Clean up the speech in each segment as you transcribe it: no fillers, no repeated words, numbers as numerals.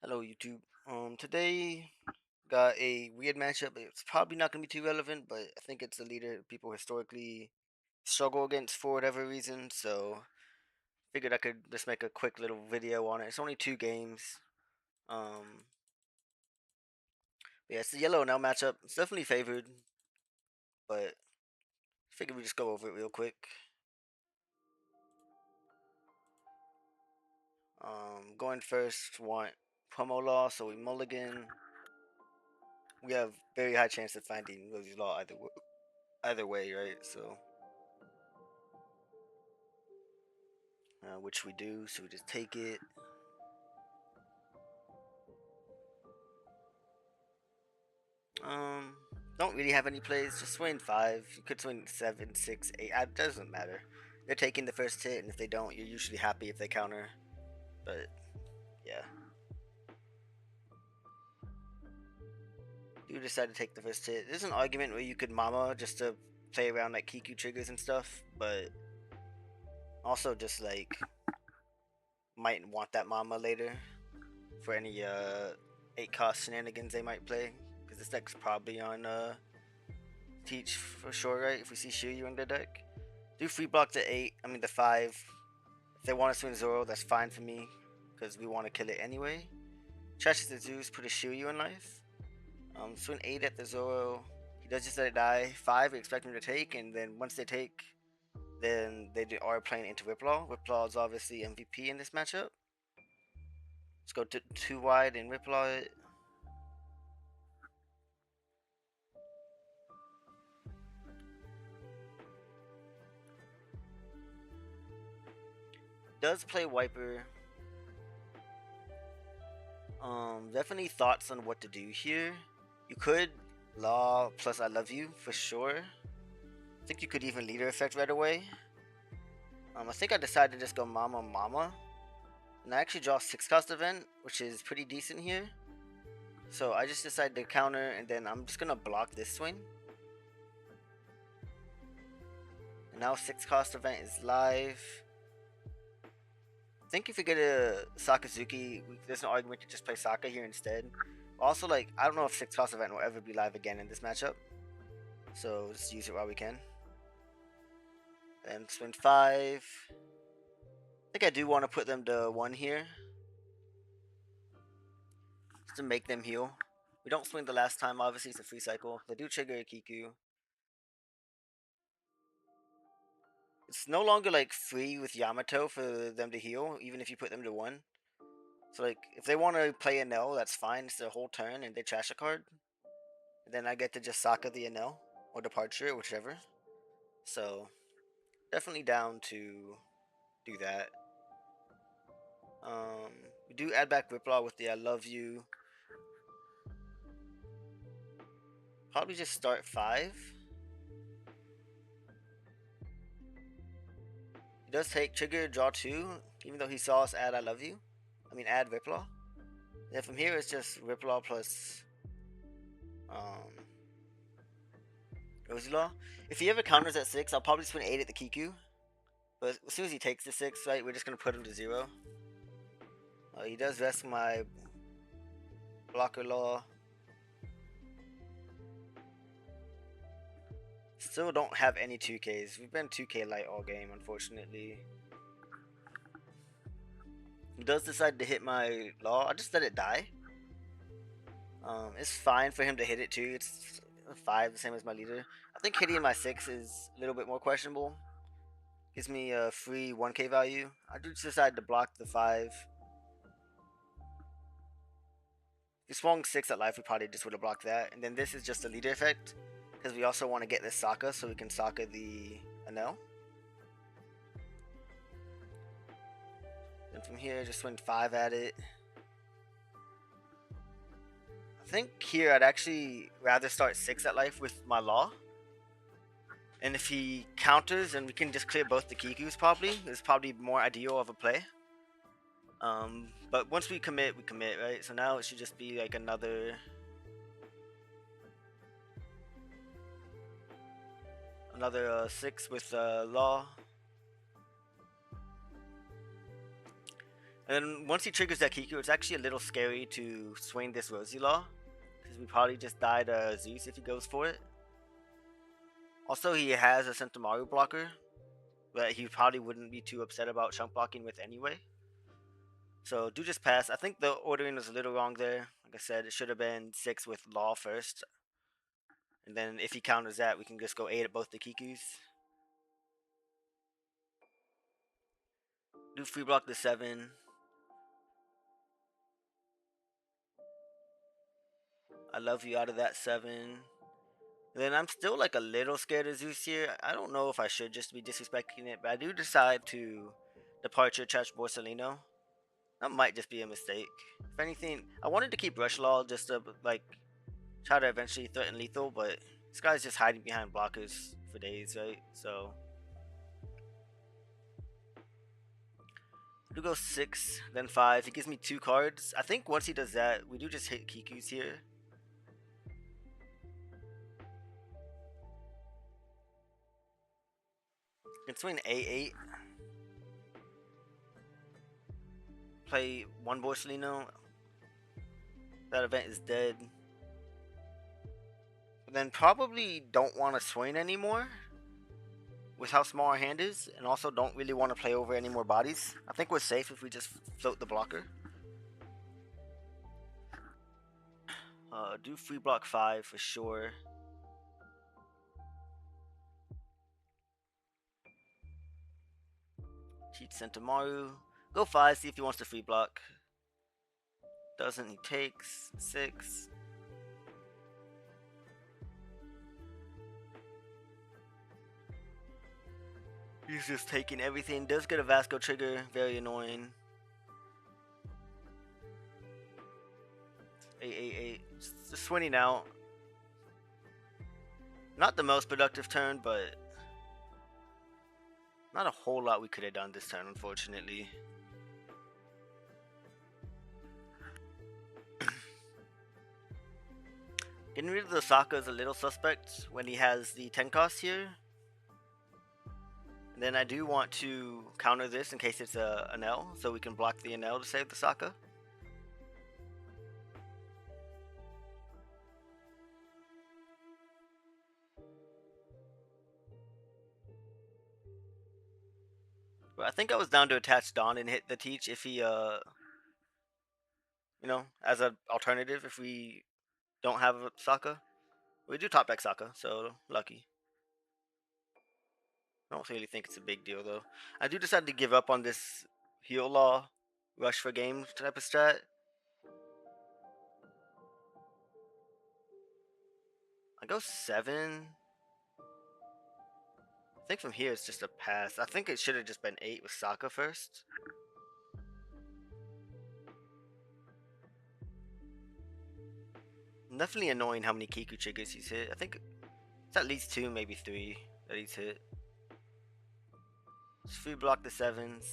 Hello YouTube. Today got a weird matchup. It's probably not gonna be too relevant, but I think it's a leader people historically struggle against for whatever reason. So figured I could just make a quick little video on it. It's only two games. Um, yeah, it's the yellow now matchup. It's definitely favored, but figured we just go over it real quick. Going first, want promo law, so we mulligan. We have very high chance of finding Rosie's law either way, right? So which we do, so we just take it. Um, don't really have any plays. Just swing five. You could swing seven, six, eight. It doesn't matter. They're taking the first hit, and if they don't, you're usually happy if they counter. But yeah, you decide to take the first hit. There's an argument where you could mama just to play around like Kiku triggers and stuff, but also just like might want that mama later for any 8 cost shenanigans they might play, because this deck's probably on teach for sure, right? If we see Shiryu in the deck, do free block the 8. I mean the 5. If they want to swing Zoro, that's fine for me, because we want to kill it anyway. Trashes the Zeus, put a Shiryu in life. Swing 8 at the Zoro. He does just let it die. 5, we expect him to take, and then once they take, then they are playing into Riplaw. Riplaw is obviously MVP in this matchup. Let's go to 2 wide and Riplaw it. Does play Wiper. Definitely thoughts on what to do here. You could Law plus I love you for sure. I think you could even leader effect right away. I think I decided to just go Mama Mama. And I actually draw 6 cost event, which is pretty decent here. So I just decided to counter, and then I'm just gonna block this swing. And now 6 cost event is live. I think if we get a Sakazuki, there's an argument to just play Saka here instead. Also, like, I don't know if 6 cost event will ever be live again in this matchup. So just use it while we can. And swing 5. I think I do want to put them to 1 here, just to make them heal. We don't swing the last time, obviously it's a free cycle. They do trigger a Kiku. It's no longer like free with Yamato for them to heal, even if you put them to 1. So like, if they want to play Enel, that's fine. It's their whole turn, and they trash a card. And then I get to just Saka the Enel, or Departure, whichever. So, definitely down to do that. Um, we do add back Riplaw with the I love you. Probably just start 5. He does take trigger, draw 2, even though he saw us add I love you. I mean, add Riplaw. Then from here, it's just Riplaw plus um, Rosi Law. If he ever counters at 6, I'll probably spin 8 at the Kiku. But as soon as he takes the 6, right, we're just going to put him to 0. He does rest my blocker law. Still don't have any 2Ks. We've been 2K light all game, unfortunately. He does decide to hit my law. I just let it die. It's fine for him to hit it too. It's 5, the same as my leader. I think hitting my 6 is a little bit more questionable. Gives me a free 1K value. I do decide to block the 5. If we swung 6 at life, we probably just would have blocked that. And then this is just a leader effect, because we also want to get this Saka so we can Saka the Enel. Then from here, just swing 5 at it. I think here I'd actually rather start 6 at life with my law. And if he counters, then we can just clear both the Kikus probably. It's probably more ideal of a play. But once we commit, right? So now it should just be like another 6 with law. And once he triggers that Kiku, it's actually a little scary to swing this Rosi Law, because we probably just died Zeus if he goes for it. Also, he has a Sentamaru blocker that he probably wouldn't be too upset about chunk blocking with anyway. So do just pass. I think the ordering was a little wrong there. Like I said, it should have been 6 with Law first. And then if he counters that, we can just go 8 at both the Kikus. Do free block the 7. I love you out of that 7. And then I'm still like a little scared of Zeus here. I don't know if I should just be disrespecting it, but I do decide to departure Church Borsalino. That might just be a mistake. If anything, I wanted to keep Rush Law just to like try to eventually threaten lethal, but this guy's just hiding behind blockers for days, right? So do go 6, then 5. He gives me 2 cards. I think once he does that, we do just hit Kiku's here. Can swing A8. Play 1 Borsalino. That event is dead. Then probably don't want to swing anymore with how small our hand is, and also don't really want to play over any more bodies. I think we're safe if we just float the blocker. Do free block 5 for sure. Cheat Sentamaru. Go 5, see if he wants to free block. Doesn't, he takes 6. He's just taking everything. Does get a Vasco trigger, very annoying. 8. Just swinging out. Not the most productive turn, but not a whole lot we could have done this turn, unfortunately. Getting rid of the Sokka is a little suspect when he has the 10 cost here. And then I do want to counter this in case it's a Enel, so we can block the Enel to save the Sokka. But I think I was down to attach Dawn and hit the Teach if he, you know, as an alternative if we don't have a Sokka. We do top deck Sokka, so lucky. I don't really think it's a big deal though. I do decide to give up on this heal law, rush for game type of strat. I go 7. I think from here it's just a pass. I think it should have just been 8 with Sokka first. Definitely annoying how many Kiku triggers he's hit. I think it's at least 2, maybe 3 that he's hit. Just free block the 7s.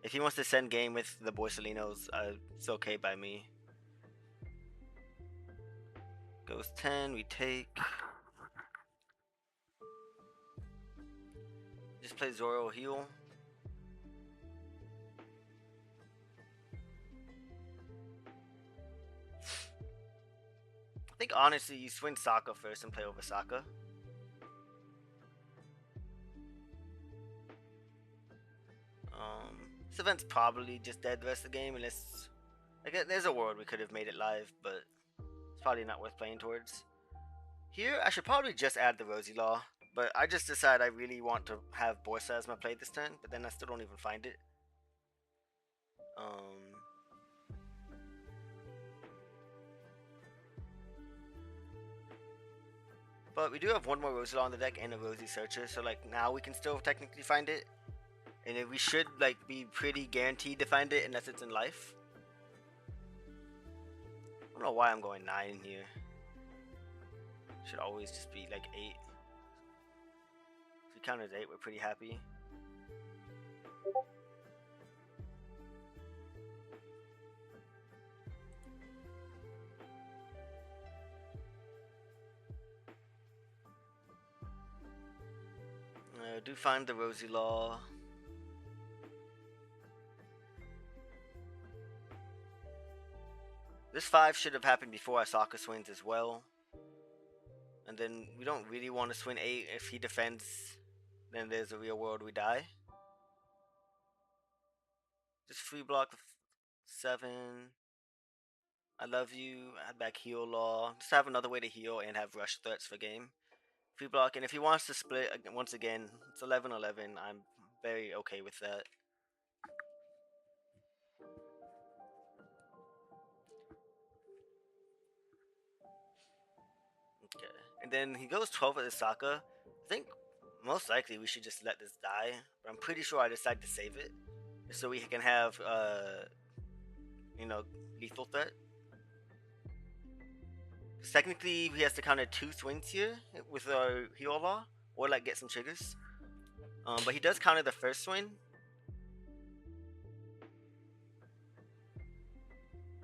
If he wants to send game with the Borsalinos, it's okay by me. Goes 10, we take. Just play Zoro heal. I think honestly you swing Sokka first and play over Sokka. This event's probably just dead the rest of the game unless like there's a world we could have made it live, but it's probably not worth playing towards. Here I should probably just add the Rosi Law, but I just decide I really want to have Borsa as my play this turn, but then I still don't even find it. But we do have one more Rosi Law on the deck and a Rosi Searcher, so like now we can still technically find it. And we should like be pretty guaranteed to find it unless it's in life. I don't know why I'm going 9 here. Should always just be like 8. If we count as 8, we're pretty happy. I do find the Rosi Law. This 5 should have happened before Asaka swings as well. And then we don't really want to swing 8. If he defends, then there's a real world we die. Just free block 7. I love you. Add back heal law. Just have another way to heal and have rush threats for game. Free block. And if he wants to split, once again, it's 11-11. I'm very okay with that. Okay. And then he goes 12 at Asaka. I think most likely we should just let this die. But I'm pretty sure I decided to save it. So we can have, lethal threat. Technically, he has to counter 2 swings here with our heal law, or like get some triggers. But he does counter the first swing.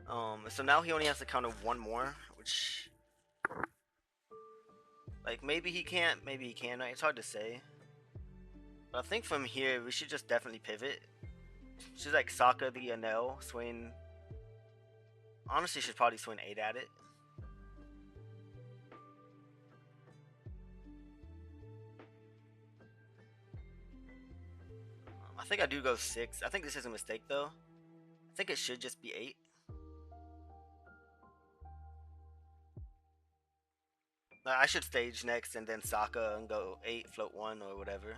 So now he only has to counter 1 more, which, like, maybe he can't, maybe he can. Right? It's hard to say. But I think from here we should just definitely pivot. She's like Sokka the Enel swing. Honestly, should probably swing 8 at it. I think I do go 6. I think this is a mistake though. I think it should just be 8. I should stage next and then Sokka and go 8, float 1 or whatever.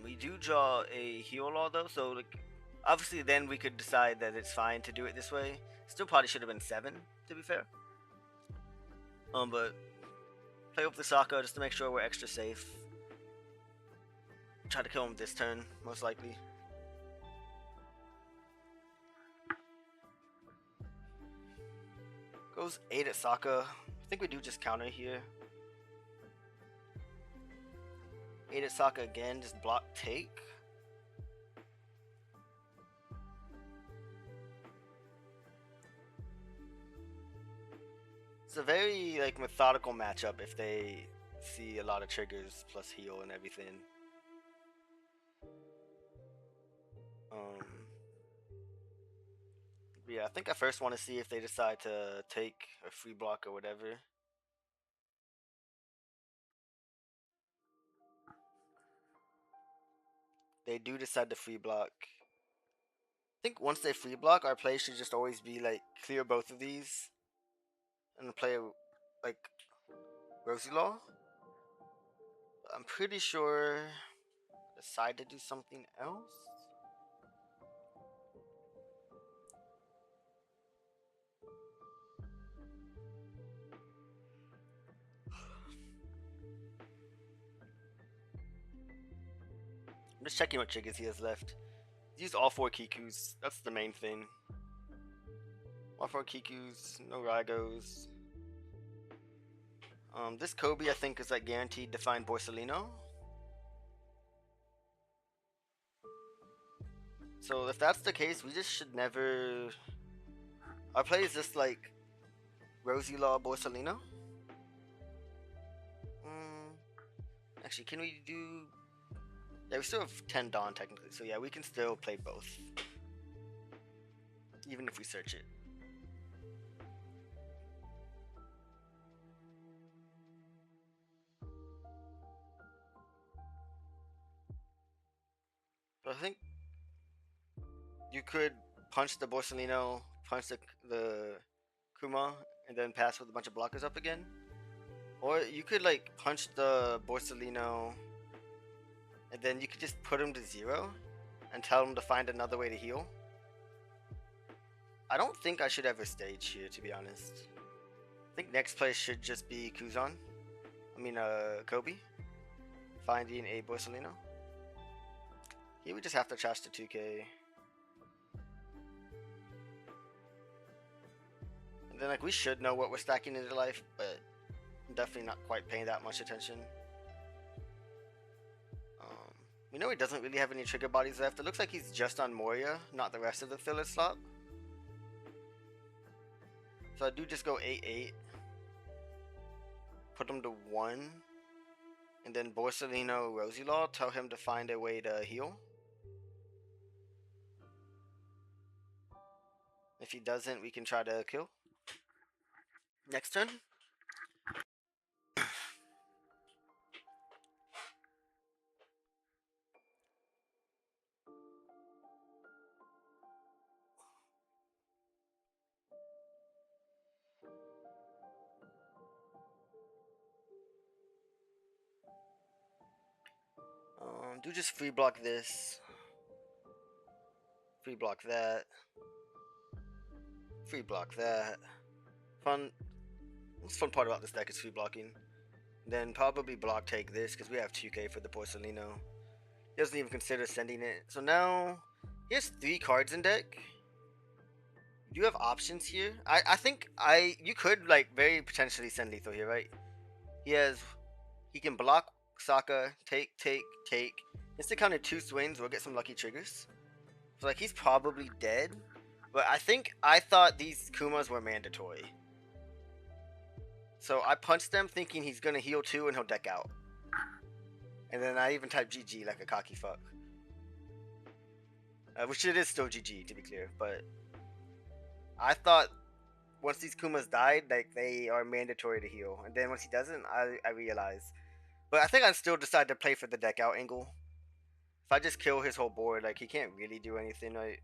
We do draw a heal law though, so like obviously then we could decide that it's fine to do it this way. Still probably should have been 7 to be fair. But play with the Sokka just to make sure we're extra safe. Try to kill him this turn, most likely. Goes 8 at Sokka. I think we do just counter here. 8 at Sokka again, just block take. It's a very like methodical matchup if they see a lot of triggers plus heal and everything. Yeah, I think I first want to see if they decide to take a free block or whatever. They do decide to free block. I think once they free block, our play should just always be like clear both of these and play like Rosi Law. I'm pretty sure decide to do something else. I'm just checking what triggers he has left. He's used all 4 Kikus. That's the main thing. All 4 Kikus, no Ragos. This Kobe I think is like guaranteed to find Borsellino. So if that's the case, we just should never. Our play is just like Rosi Law Borsellino. Actually, can we do? Yeah, we still have 10 Dawn technically, so yeah, we can still play both, even if we search it. But I think you could punch the Borsellino, punch the Kuma, and then pass with a bunch of blockers up again. Or you could like punch the Borsellino, and then you could just put him to 0 and tell him to find another way to heal. I don't think I should ever stage here, to be honest. I think next play should just be Kuzan. Kobe. Finding a Borsellino. Here we just have to trash the 2k. And then like we should know what we're stacking into life, but I'm definitely not quite paying that much attention. We know he doesn't really have any trigger bodies left. It looks like he's just on Moria, not the rest of the filler slot. So I do just go 8-8. Put him to 1. And then Borsellino Rosi Law, tell him to find a way to heal. If he doesn't, we can try to kill. Next turn. Do just free block this. Free block that. Free block that. Fun. What's fun part about this deck is free blocking. Then probably block take this because we have 2k for the Porcelino. He doesn't even consider sending it. So now he has 3 cards in deck. You do have options here. I think you could like very potentially send lethal here, right? He can block Sokka, take. Instant counter 2 swings, we'll get some lucky triggers. So like he's probably dead. But I thought these Kumas were mandatory. So I punched them thinking he's gonna heal 2 and he'll deck out. And then I even typed GG like a cocky fuck. Which it is still GG to be clear, but I thought once these Kumas died, like they are mandatory to heal. And then once he doesn't, I realized. But I think I still decide to play for the deck out angle. If I just kill his whole board, like he can't really do anything, right?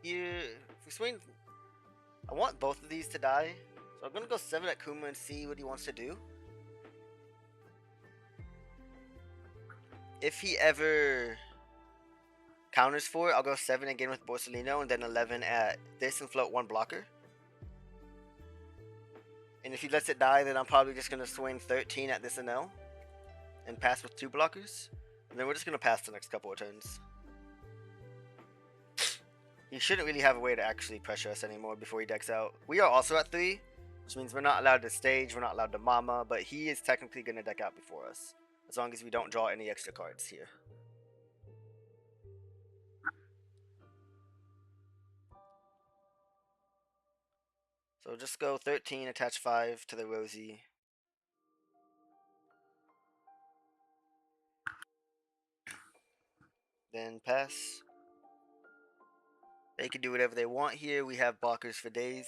Here, for swing, I want both of these to die. So I'm gonna go 7 at Kuma and see what he wants to do. If he ever counters for it, I'll go 7 again with Borsellino and then 11 at this and float 1 blocker. And if he lets it die, then I'm probably just gonna swing 13 at this Enel and pass with 2 blockers. And then we're just gonna pass the next couple of turns. He shouldn't really have a way to actually pressure us anymore before he decks out. We are also at 3, which means we're not allowed to stage, we're not allowed to mama, but he is technically going to deck out before us, as long as we don't draw any extra cards here. So just go 13, attach 5 to the Rosi. Then pass. They can do whatever they want here. We have blockers for days.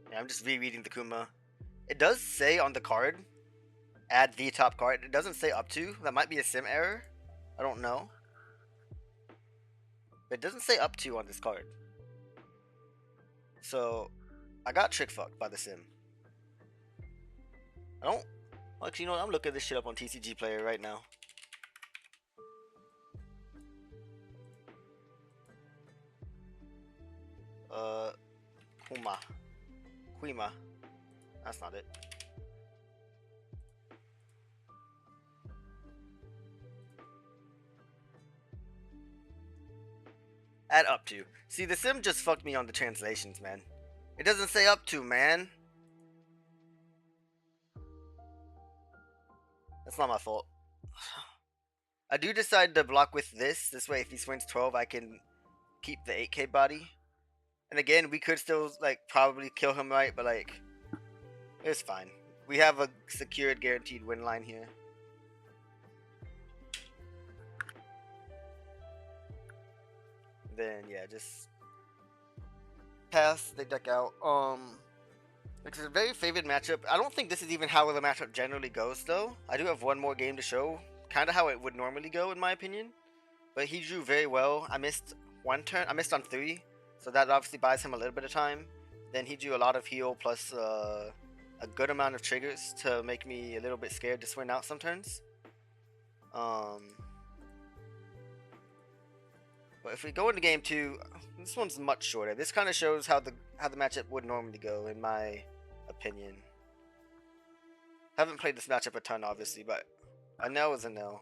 Yeah, I'm just rereading the Kuma. It does say on the card, add the top card. It doesn't say up to. That might be a sim error. I don't know. But it doesn't say up to on this card. So, I got trick fucked by the sim. I don't... Actually, you know what? I'm looking this shit up on TCG Player right now. Quima. That's not it. Add up to. See, the sim just fucked me on the translations, man. It doesn't say up to, man. That's not my fault. I do decide to block with this. This way, if he swings 12, I can keep the 8k body. And again, we could still, like, probably kill him, right? But, like, it's fine. We have a secured, guaranteed win line here. Then, yeah, just pass, they deck out. It's a very favored matchup. I don't think this is even how the matchup generally goes, though. I do have one more game to show. Kind of how it would normally go, in my opinion. But he drew very well. I missed one turn. I missed on 3. So that obviously buys him a little bit of time. Then he drew a lot of heal plus a good amount of triggers to make me a little bit scared to swing out some turns. But if we go into game 2, this one's much shorter. This kind of shows how the matchup would normally go, in my opinion. Haven't played this matchup a ton, obviously, but I know it's a no.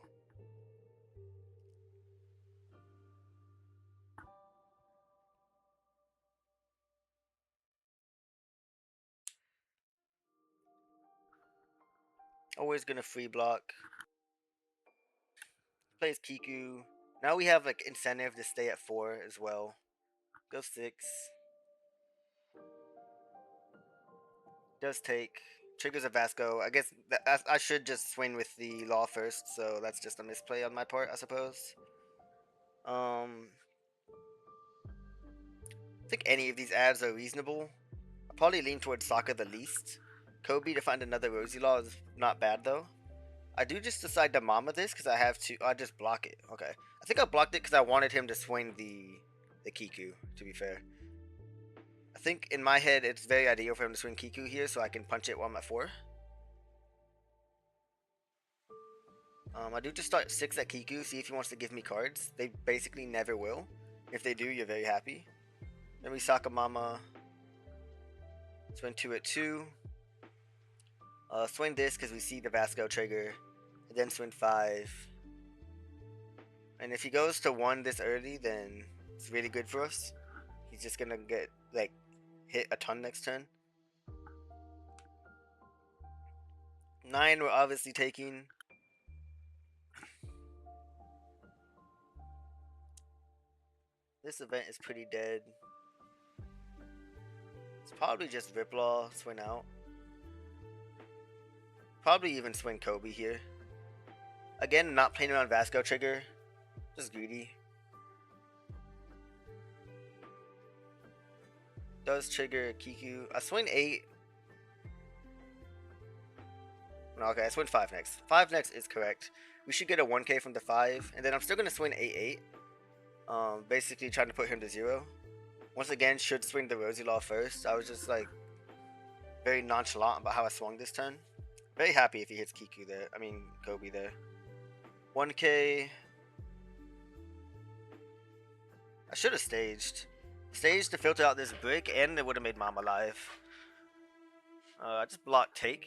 Always gonna free block. Plays Kiku. Now we have like incentive to stay at 4 as well. Go 6. Does take. Triggers a Vasco. I guess I should just swing with the law first, so that's just a misplay on my part, I suppose. I think any of these ads are reasonable. I'll probably lean towards Sokka the least. Kobe to find another Rosie Law is not bad though. I do just decide to Mama this because I have to. I just block it. Okay. I think I blocked it because I wanted him to swing the Kiku. To be fair, I think in my head it's very ideal for him to swing Kiku here, so I can punch it while I'm at 4. I do just start 6 at Kiku. See if he wants to give me cards. They basically never will. If they do, you're very happy. Then we Sokka Mama. Swing 2 at 2. Swing this because we see the Vasco trigger. And then swing 5. And if he goes to 1 this early, then it's really good for us. He's just gonna get, like, hit a ton next turn. 9 we're obviously taking. This event is pretty dead. It's probably just Riplaw, swing out. Probably even swing Kobe here. Again, not playing around Vasco trigger. Just greedy. Does trigger Kiku. I swing 8. No, okay, I swing 5 next. 5 next is correct. We should get a 1k from the 5. And then I'm still going to swing 8-8. Basically trying to put him to 0. Once again, should swing the Rosie Law first. I was just like very nonchalant about how I swung this turn. Very happy if he hits Kiku there. I mean, Kobe there. 1k. I should have staged. Staged to filter out this brick, and it would have made Mom alive. I just block take.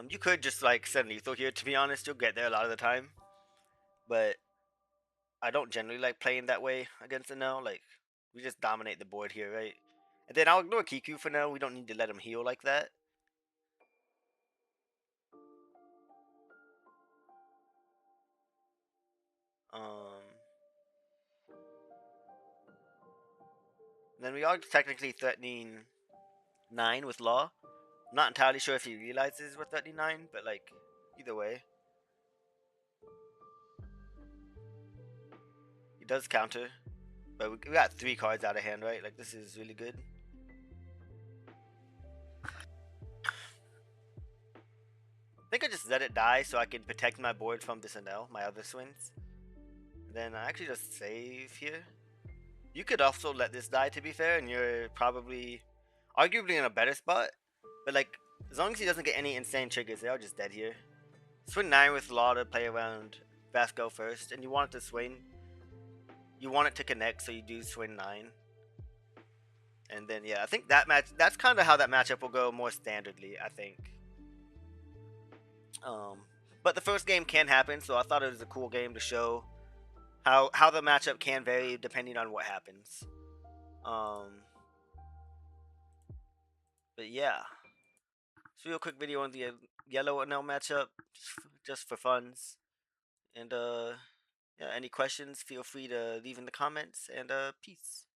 You could just like send lethal here, to be honest. You'll get there a lot of the time. But I don't generally like playing that way against Enel. Like, we just dominate the board here, right? And then I'll ignore Kiku for now. We don't need to let him heal like that. Then we are technically threatening 9 with Law. I'm not entirely sure if he realizes we're threatening 9, but like, either way. He does counter. But we got 3 cards out of hand, right? Like, this is really good. I think I just let it die so I can protect my board from this Enel, my other swings. Then I actually just save here. You could also let this die, to be fair, and you're probably arguably in a better spot. But like, as long as he doesn't get any insane triggers, they are just dead here. Swing 9 with Law to play around Vasco first, and you want it to swing. You want it to connect, so you do swing 9. And then yeah, I think that's kind of how that matchup will go more standardly, I think. But the first game can happen, so I thought it was a cool game to show how the matchup can vary depending on what happens. But yeah, it's a real quick video on the yellow Enel matchup, just for funs. And yeah, any questions? Feel free to leave in the comments. And peace.